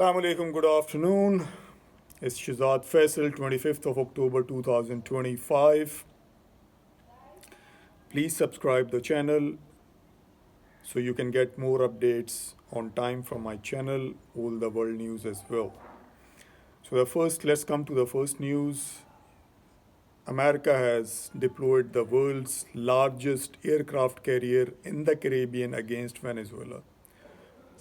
Assalamu alaikum, good afternoon. It's Shazad Faisal, 25th of October 2025. Please subscribe the channel so you can get more updates on time from my channel, all the world news as well. So let's come to the first news. America has deployed the world's largest aircraft carrier in the Caribbean against Venezuela.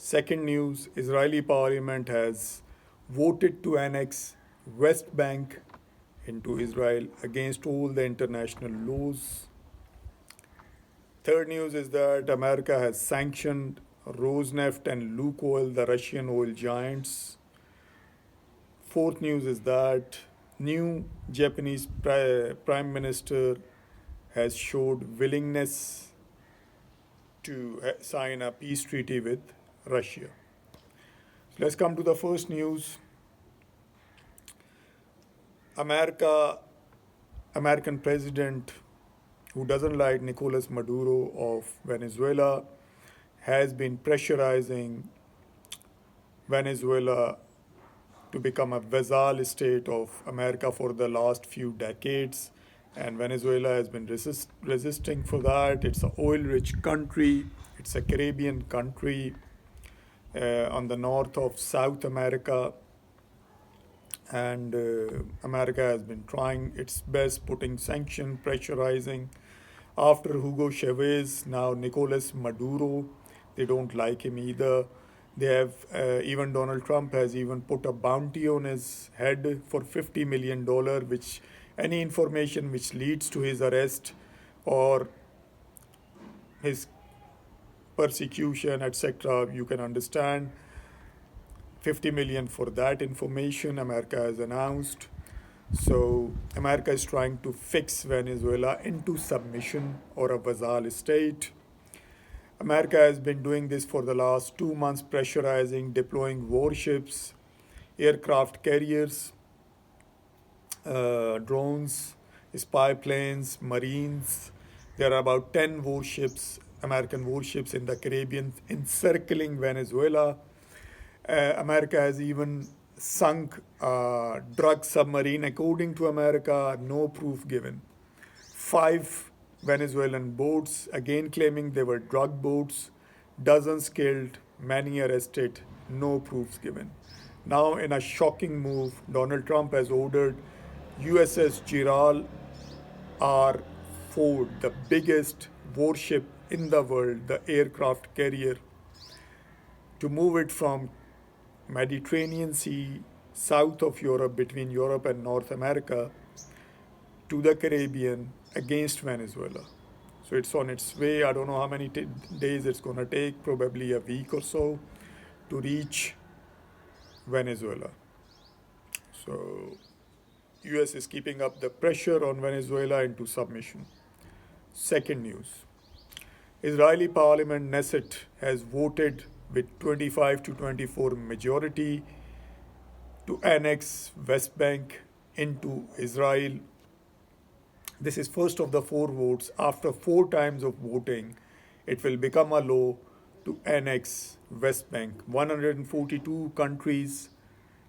Second news, Israeli parliament has voted to annex West Bank into Israel against all the international laws. Third news is that America has sanctioned Rosneft and Lukoil, the Russian oil giants. Fourth news is that new Japanese prime minister has showed willingness to sign a peace treaty with Russia. So let's come to the first news. American president, who doesn't like Nicolas Maduro of Venezuela, has been pressurizing Venezuela to become a vassal state of America for the last few decades. And Venezuela has been resisting for that. It's an oil-rich country. It's a Caribbean country on the north of South America. And America has been trying its best, putting sanction, pressurizing. After Hugo Chavez, now Nicolas Maduro, they don't like him either. They have, even Donald Trump has even put a bounty on his head for $50 million, which any information which leads to his arrest or his persecution, etc., you can understand. 50 million for that information America has announced. So America is trying to fix Venezuela into submission or a vassal state. America has been doing this for the last 2 months, pressurizing, deploying warships, aircraft carriers, drones, spy planes, marines. There are about 10 warships, American warships in the Caribbean encircling Venezuela. America has even sunk a drug submarine. According to America, no proof given. 5 Venezuelan boats, again claiming they were drug boats, dozens killed, many arrested, no proofs given. Now, in a shocking move, Donald Trump has ordered USS Gerald R. Ford, the biggest warship in the world, the aircraft carrier, to move it from Mediterranean Sea, south of Europe, between Europe and North America, to the Caribbean against Venezuela. So it's on its way. I don't know how many days it's going to take, probably a week or so, to reach Venezuela. So US is keeping up the pressure on Venezuela into submission. Second news. Israeli Parliament Knesset has voted with 25 to 24 majority to annex West Bank into Israel. This is first of the 4 votes. After 4 times of voting, it will become a law to annex West Bank. 142 countries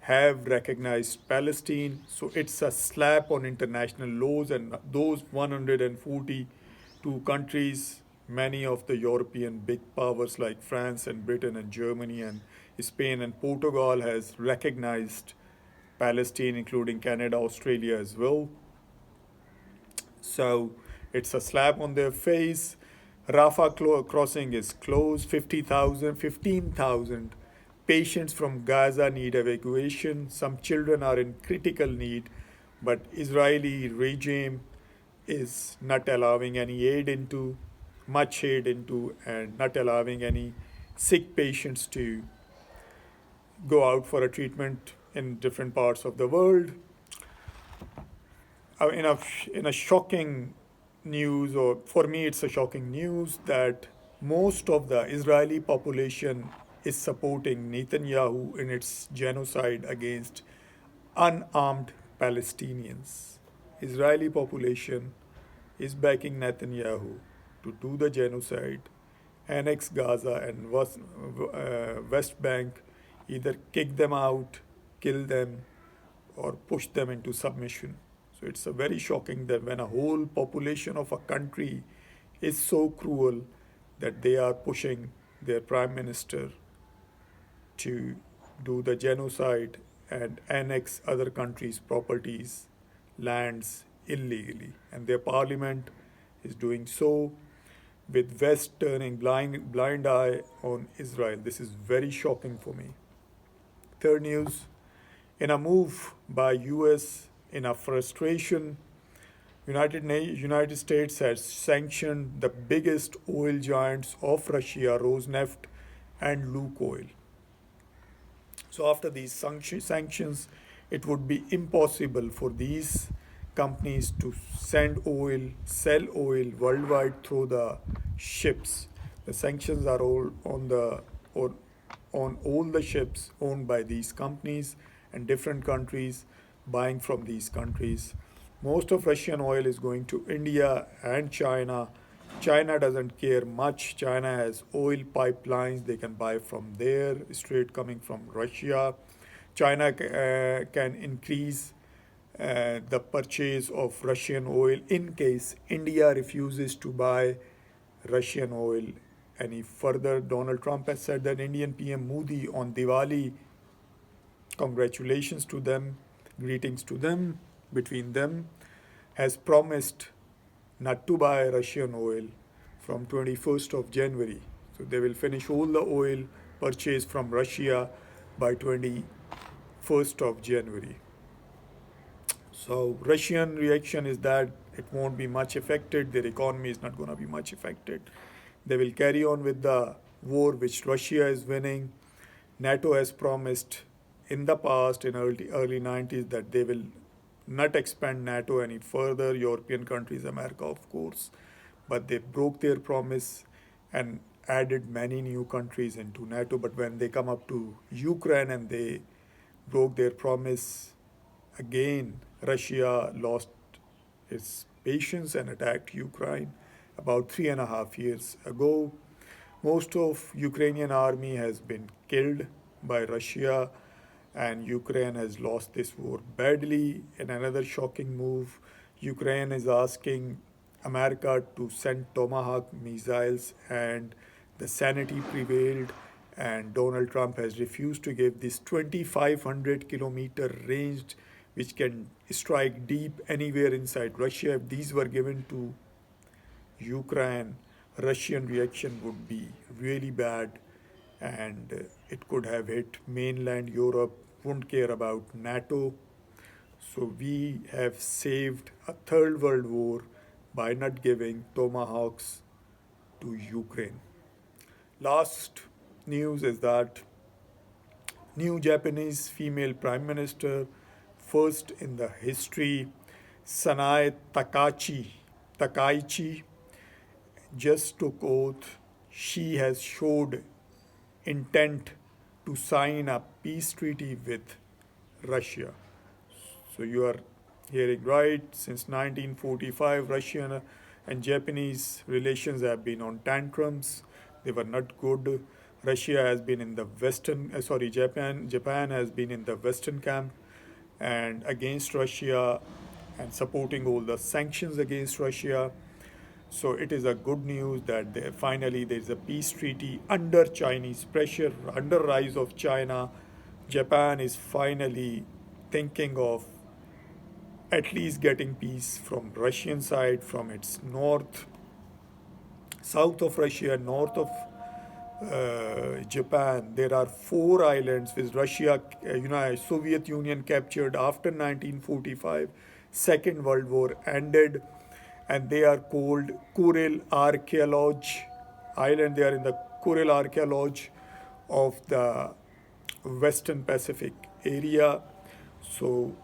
have recognized Palestine, so it's a slap on international laws, and those 142 countries, many of the European big powers like France and Britain and Germany and Spain and Portugal has recognized Palestine, including Canada, Australia as well. So it's a slap on their face. Rafah crossing is closed. 15,000 patients from Gaza need evacuation. Some children are in critical need, but Israeli regime is not allowing any much aid into, and not allowing any sick patients to go out for a treatment in different parts of the world. In a shocking news, or for me it's a shocking news, that most of the Israeli population is supporting Netanyahu in its genocide against unarmed Palestinians. Israeli population is backing Netanyahu to do the genocide, annex Gaza and West Bank, either kick them out, kill them, or push them into submission. So it's a very shocking that when a whole population of a country is so cruel that they are pushing their prime minister to do the genocide and annex other countries' properties, lands illegally. And their parliament is doing so with West turning blind eye on Israel. This is very shocking for me. Third news, in a move by US in a frustration, United States has sanctioned the biggest oil giants of Russia, Rosneft and Lukoil. So after these sanctions, it would be impossible for these companies to send oil, sell oil worldwide through the ships. The sanctions are all on all the ships owned by these companies and different countries buying from these countries. Most of Russian oil is going to India and China. China doesn't care much. China has oil pipelines they can buy from there, straight coming from Russia. China can increase the purchase of Russian oil in case India refuses to buy Russian oil any further. Donald Trump has said that Indian PM Modi on Diwali, congratulations to them, greetings to them, between them, has promised not to buy Russian oil from 21st of January. So they will finish all the oil purchased from Russia by 21st of January. So Russian reaction is that it won't be much affected. Their economy is not going to be much affected. They will carry on with the war which Russia is winning. NATO has promised in the past, in early 90s, that they will not expand NATO any further. European countries, America, of course, but they broke their promise and added many new countries into NATO. But when they come up to Ukraine and they broke their promise again, Russia lost its patience and attacked Ukraine about 3.5 years ago. Most of Ukrainian army has been killed by Russia, and Ukraine has lost this war badly. In another shocking move, Ukraine is asking America to send Tomahawk missiles, and the sanity prevailed, and Donald Trump has refused to give this 2,500 kilometer range which can strike deep anywhere inside Russia. If these were given to Ukraine, Russian reaction would be really bad, and it could have hit mainland Europe, wouldn't care about NATO. So we have saved a third world war by not giving Tomahawks to Ukraine. Last news is that new Japanese female prime minister, first in the history, Sanae Takaichi, just took oath. She has showed intent to sign a peace treaty with Russia. So you are hearing right. Since 1945, Russian and Japanese relations have been on tantrums. They were not good. Russia has been in the Japan has been in the Western camp and against Russia and supporting all the sanctions against Russia. So it is a good news that finally there is a peace treaty under Chinese pressure, under rise of China. Japan is finally thinking of at least getting peace from Russian side, from its south of Russia, north of Japan. There are 4 islands which Soviet Union captured after 1945. Second World War ended, and they are called Kuril Archaeology Island. They are in the Kuril Archaeology of the Western Pacific area. So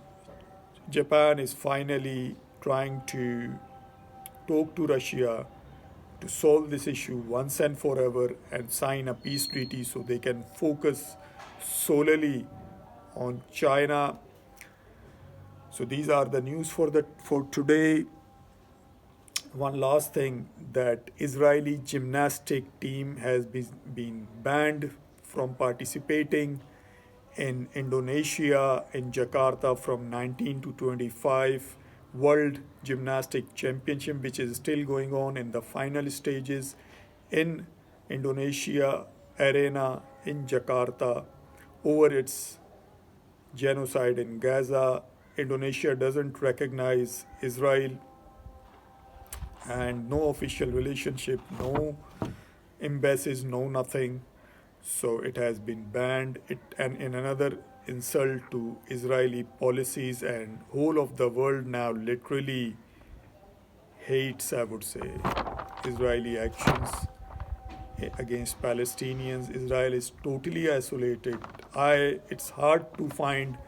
Japan is finally trying to talk to Russia to solve this issue once and forever and sign a peace treaty so they can focus solely on China. So these are the news for today. One last thing, that Israeli gymnastic team has been banned from participating in Indonesia, in Jakarta from 19 to 25, World Gymnastic Championship, which is still going on in the final stages in Indonesia arena in Jakarta over its genocide in Gaza. Indonesia doesn't recognize Israel, and no official relationship, no embassies, no nothing. So it has been banned. And in another insult to Israeli policies, and whole of the world now literally hates, I would say, Israeli actions against Palestinians. Israel is totally isolated. It's hard to find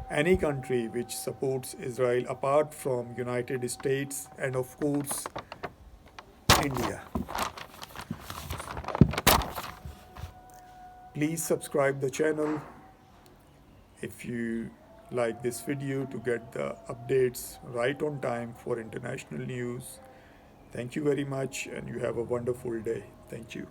any country which supports Israel apart from United States and of course India. Please subscribe the channel if you like this video to get the updates right on time for international news. Thank you very much, and you have a wonderful day. Thank you.